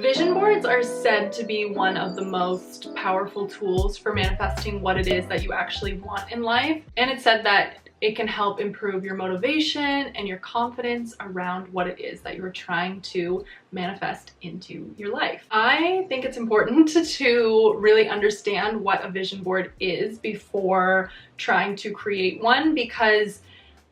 Vision boards are said to be one of the most powerful tools for manifesting what it is that you actually want in life. And it's said that it can help improve your motivation and your confidence around what it is that you're trying to manifest into your life. I think it's important to really understand what a vision board is before trying to create one, because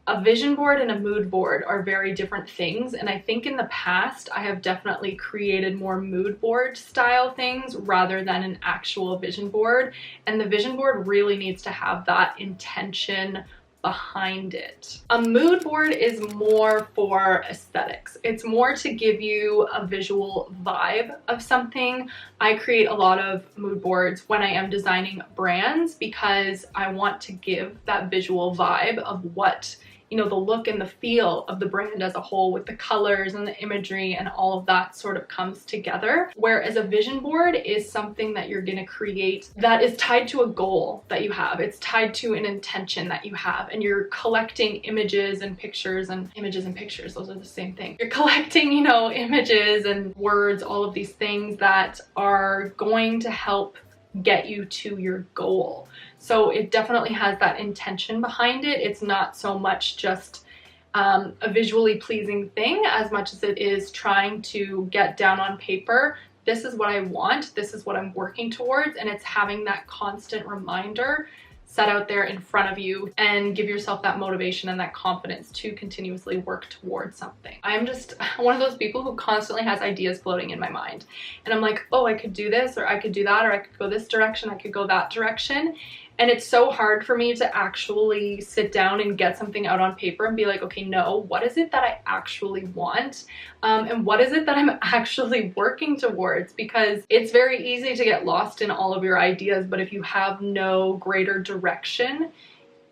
a vision board and a mood board are very different things, and I think in the past I have definitely created more mood board style things rather than an actual vision board, and the vision board really needs to have that intention behind it. A mood board is more for aesthetics. It's more to give you a visual vibe of something. I create a lot of mood boards when I am designing brands because I want to give that visual vibe of what, you know, the look and the feel of the brand as a whole, with the colors and the imagery and all of that sort of comes together. Whereas a vision board is something that you're going to create that is tied to a goal that you have. It's tied to an intention that you have, and you're collecting images and pictures, and images and pictures, those are the same thing. You're collecting, you know, images and words, all of these things that are going to help get you to your goal. So it definitely has that intention behind it. It's not so much just a visually pleasing thing as much as it is trying to get down on paper, this is what I want, this is what I'm working towards, and it's having that constant reminder set out there in front of you and give yourself that motivation and that confidence to continuously work towards something. I'm just one of those people who constantly has ideas floating in my mind, and I'm like, oh, I could do this, or I could do that, or I could go this direction, I could go that direction. And it's so hard for me to actually sit down and get something out on paper and be like, okay, no, what is it that I actually want? And what is it that I'm actually working towards? Because it's very easy to get lost in all of your ideas, but if you have no greater direction,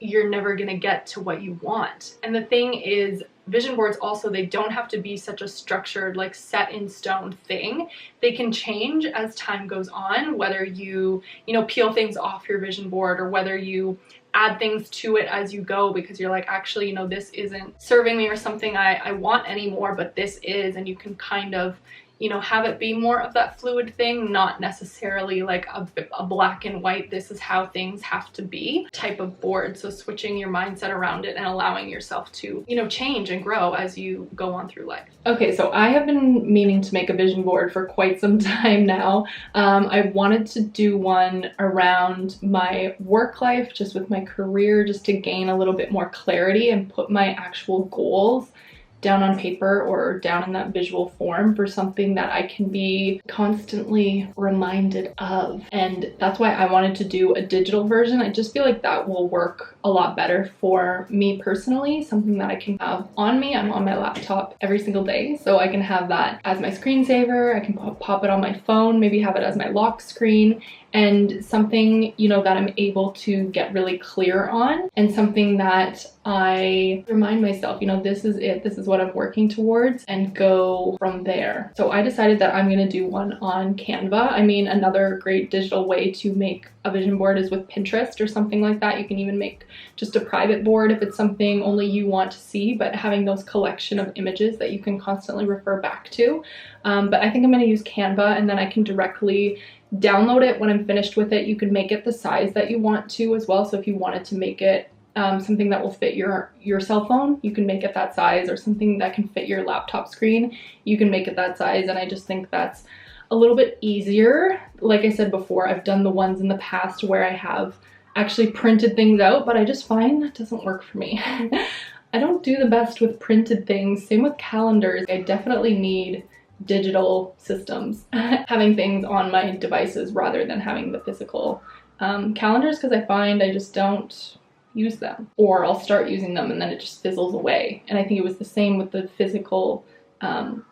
you're never gonna get to what you want. And the thing is, vision boards also, they don't have to be such a structured, like set in stone thing. They can change as time goes on, whether you know, peel things off your vision board, or whether you add things to it as you go because you're like, actually, you know, this isn't serving me or something I want anymore, but this is, and you can kind of, you know, have it be more of that fluid thing, not necessarily like a black and white, this is how things have to be type of board. So switching your mindset around it and allowing yourself to, you know, change and grow as you go on through life. Okay, so I have been meaning to make a vision board for quite some time now. I wanted to do one around my work life, just with my career, just to gain a little bit more clarity and put my actual goals down on paper or down in that visual form for something that I can be constantly reminded of. And that's why I wanted to do a digital version. I just feel like that will work a lot better for me personally, something that I can have on me. I'm on my laptop every single day, so I can have that as my screensaver. I can pop it on my phone, maybe have it as my lock screen, and something, you know, that I'm able to get really clear on, and something that I remind myself, you know, this is it, this is what I'm working towards, and go from there. So I decided that I'm gonna do one on Canva. I mean, another great digital way to make a vision board is with Pinterest or something like that. You can even make just a private board if it's something only you want to see, but having those collection of images that you can constantly refer back to. But I think I'm gonna use Canva, and then I can directly download it when I'm finished with it. You can make it the size that you want to as well. So if you wanted to make it something that will fit your cell phone, you can make it that size, or something that can fit your laptop screen, you can make it that size. And I just think that's a little bit easier. Like I said before, I've done the ones in the past where I have actually printed things out, but I just find that doesn't work for me. I don't do the best with printed things. Same with calendars. I definitely need digital systems, having things on my devices rather than having the physical calendars, because I find I just don't use them, or I'll start using them and then it just fizzles away. And I think it was the same with the physical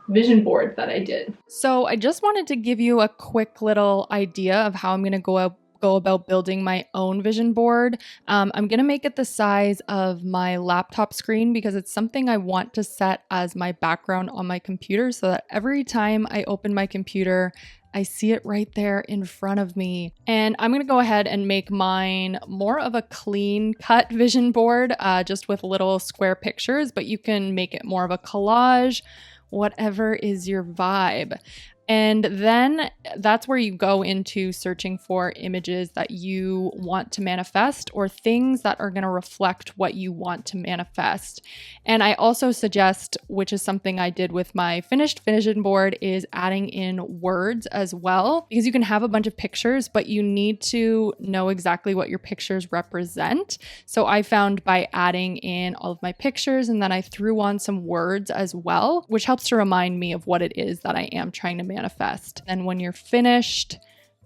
vision board that I did. So I just wanted to give you a quick little idea of how I'm going to go about building my own vision board. I'm going to make it the size of my laptop screen because it's something I want to set as my background on my computer, so that every time I open my computer, I see it right there in front of me. And I'm going to go ahead and make mine more of a clean cut vision board, just with little square pictures, but you can make it more of a collage, whatever is your vibe. And then that's where you go into searching for images that you want to manifest or things that are going to reflect what you want to manifest. And I also suggest, which is something I did with my finished vision board, is adding in words as well, because you can have a bunch of pictures, but you need to know exactly what your pictures represent. So I found by adding in all of my pictures and then I threw on some words as well, which helps to remind me of what it is that I am trying to manifest. And when you're finished,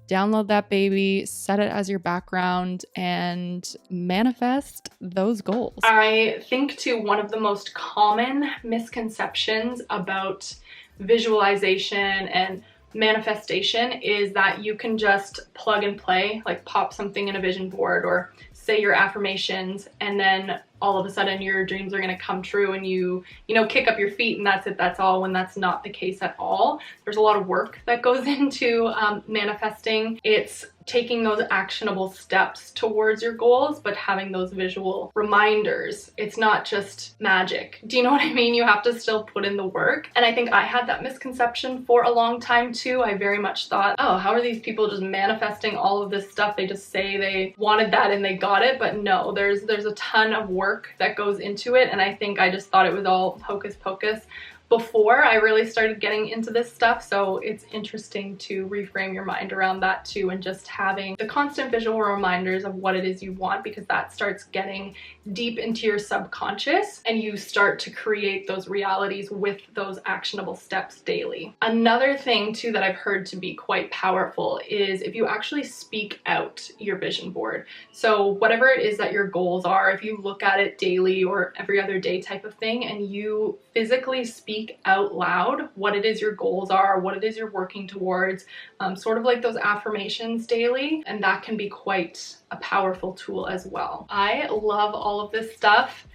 download that baby, set it as your background, and manifest those goals. I think too, one of the most common misconceptions about visualization and manifestation is that you can just plug and play, like pop something in a vision board or say your affirmations, and then all of a sudden your dreams are going to come true and you kick up your feet and that's it, that's all, when that's not the case at all. There's a lot of work that goes into manifesting. It's taking those actionable steps towards your goals, but having those visual reminders. It's not just magic. Do you know what I mean? You have to still put in the work. And I think I had that misconception for a long time too. I very much thought, oh, how are these people just manifesting all of this stuff? They just say they wanted that and they got it. But no, there's a ton of work that goes into it. And I think I just thought it was all hocus pocus before I really started getting into this stuff. So it's interesting to reframe your mind around that too, and just having the constant visual reminders of what it is you want, because that starts getting deep into your subconscious and you start to create those realities with those actionable steps daily. Another thing too that I've heard to be quite powerful is if you actually speak out your vision board. So whatever it is that your goals are, if you look at it daily or every other day type of thing, and you physically speak out loud what it is your goals are, what it is you're working towards, sort of like those affirmations daily, and that can be quite a powerful tool as well. I love all of this stuff.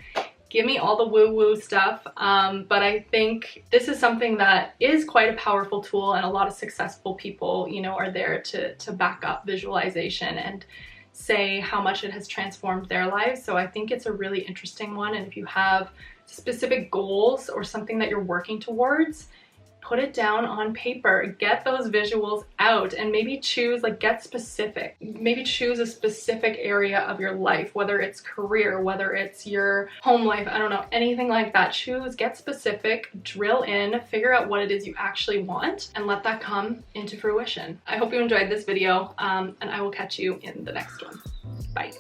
Give me all the woo-woo stuff, but I think this is something that is quite a powerful tool, and a lot of successful people, are there to back up visualization and say how much it has transformed their lives. So I think it's a really interesting one, and if you have specific goals or something that you're working towards, put it down on paper, get those visuals out, and maybe choose, get specific. Maybe choose a specific area of your life, whether it's career, whether it's your home life, I don't know, anything like that. Get specific, drill in, figure out what it is you actually want, and let that come into fruition. I hope you enjoyed this video, and I will catch you in the next one. Bye.